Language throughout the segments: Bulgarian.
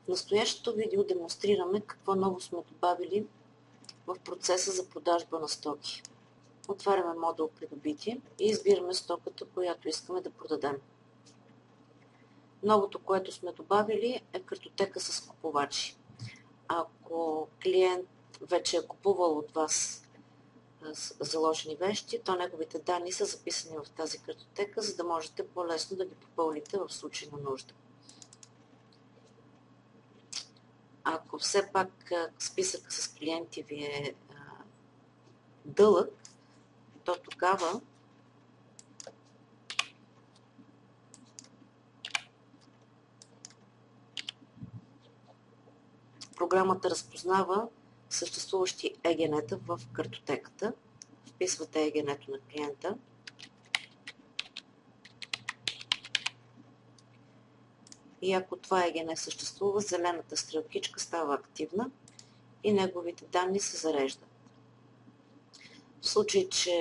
В настоящото видео демонстрираме какво ново сме добавили в процеса за продажба на стоки. Отваряме модул Придобитие и избираме стоката, която искаме да продадем. Новото, което сме добавили, е картотека с купувачи. Ако клиент вече е купувал от вас заложени вещи, то неговите данни са записани в тази картотека, за да можете по-лесно да ги попълните в случай на нужда. Ако все пак списък с клиенти ви е дълъг, то тогава програмата разпознава съществуващи ЕГН-та в картотеката. Вписвате ЕГН-то на клиента. И ако това ЕГН съществува, зелената стрелкичка става активна и неговите данни се зареждат. В случай, че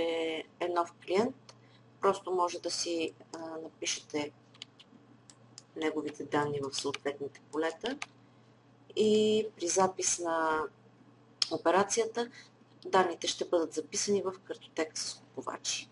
е нов клиент, просто може да си напишете неговите данни в съответните полета и при запис на операцията данните ще бъдат записани в картотека с купувачи.